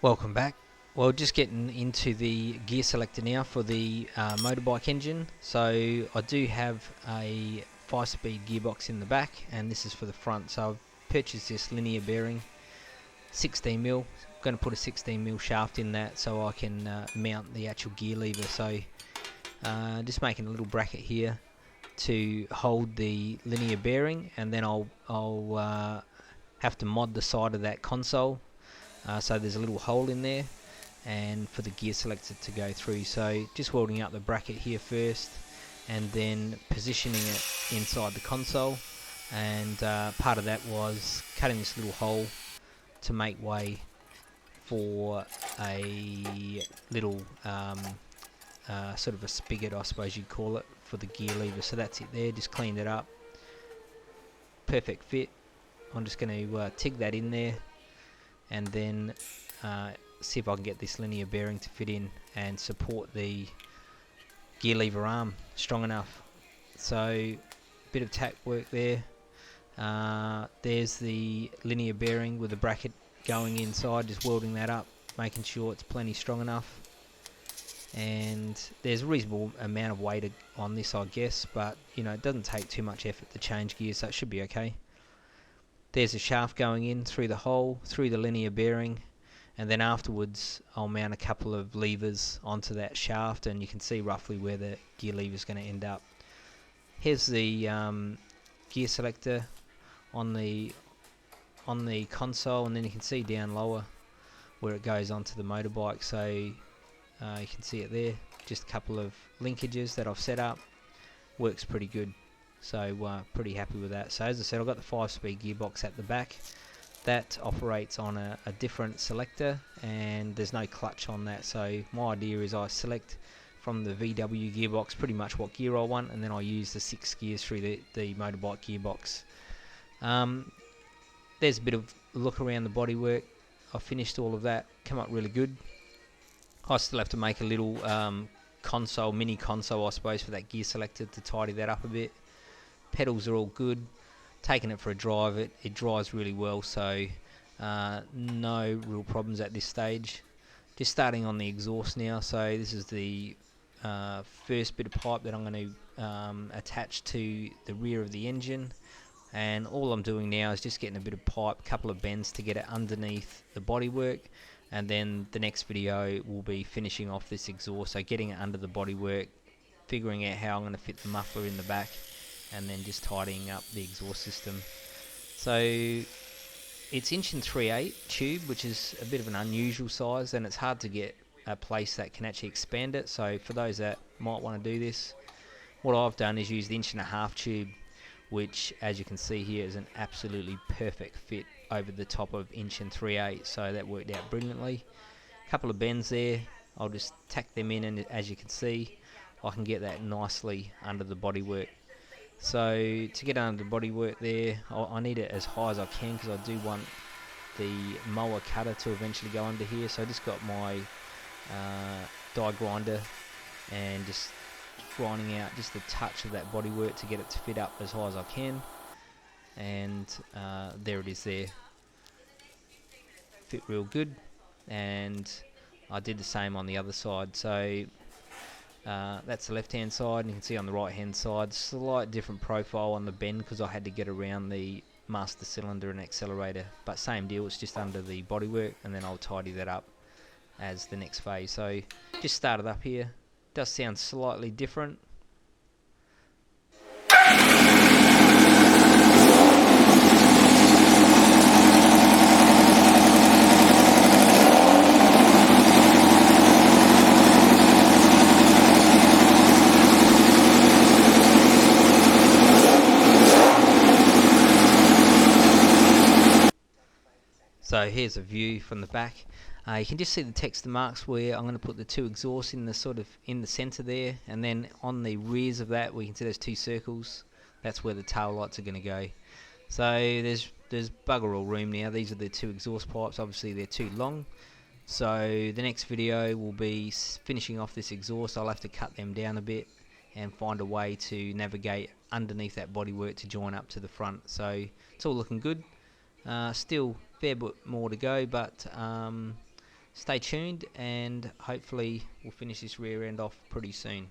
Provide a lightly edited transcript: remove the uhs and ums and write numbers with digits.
Welcome back. Well, just getting into the gear selector now for the motorbike engine. So I do have a 5-speed gearbox in the back, and this is for the front. So I've purchased this linear bearing, 16mm. I'm going to put a 16mm shaft in that so I can mount the actual gear lever. So just making a little bracket here to hold the linear bearing, and then I'll have to mod the side of that console. So there's a little hole in there and for the gear selector to go through. So just welding up the bracket here first and then positioning it inside the console, and part of that was cutting this little hole to make way for a little sort of a spigot, I suppose you'd call it, for the gear lever. So that's it there, just cleaned it up, perfect fit. I'm just going to TIG that in there and then see if I can get this linear bearing to fit in and support the gear lever arm strong enough. So bit of tack work there. There's the linear bearing with the bracket going inside, just welding that up, making sure it's plenty strong enough. And there's a reasonable amount of weight on this, I guess, but you know, it doesn't take too much effort to change gears, so it should be okay. There's a shaft going in through the hole, through the linear bearing, and then afterwards I'll mount a couple of levers onto that shaft, and you can see roughly where the gear lever is going to end up. Here's the gear selector on the console, and then you can see down lower where it goes onto the motorbike. So you can see it there, just a couple of linkages that I've set up. Works pretty good. So pretty happy with that. So as I said, I've got the 5-speed gearbox at the back. That operates on a different selector, and there's no clutch on that. So my idea is I select from the VW gearbox pretty much what gear I want, and then I use the 6 gears through the motorbike gearbox. There's a bit of look around the bodywork. I finished all of that, come up really good. I still have to make a little mini console, I suppose, for that gear selector to tidy that up a bit. Pedals are all good. Taking it for a drive, it drives really well, so no real problems at this stage. Just starting on the exhaust now. So this is the first bit of pipe that I'm going to attach to the rear of the engine, and all I'm doing now is just getting a bit of pipe, a couple of bends to get it underneath the bodywork, and then the next video will be finishing off this exhaust, so getting it under the bodywork, figuring out how I'm going to fit the muffler in the back, and then just tidying up the exhaust system. So it's 1 3/8 tube, which is a bit of an unusual size, and it's hard to get a place that can actually expand it. So for those that might want to do this, what I've done is use the 1.5" tube, which as you can see here is an absolutely perfect fit over the top of 1 3/8. So that worked out brilliantly. A couple of bends there, I'll just tack them in, and as you can see, I can get that nicely under the bodywork. So to get under the bodywork there, I need it as high as I can because I do want the mower cutter to eventually go under here. So I just got my die grinder and just grinding out just a touch of that bodywork to get it to fit up as high as I can. And there it is there. Fit real good. And I did the same on the other side. So that's the left hand side, and you can see on the right hand side slight different profile on the bend because I had to get around the master cylinder and accelerator, but same deal, it's just under the bodywork, and then I'll tidy that up as the next phase. So just started up here, does sound slightly different. So here's a view from the back. You can just see the texture marks where I'm going to put the 2 exhausts in the center there, and then on the rears of that we can see there's 2 circles. That's where the tail lights are going to go. So there's bugger all room now. These are the 2 exhaust pipes. Obviously they're too long. So the next video will be finishing off this exhaust. I'll have to cut them down a bit and find a way to navigate underneath that bodywork to join up to the front. So it's all looking good. Still fair bit more to go, but stay tuned, and hopefully we'll finish this rear end off pretty soon.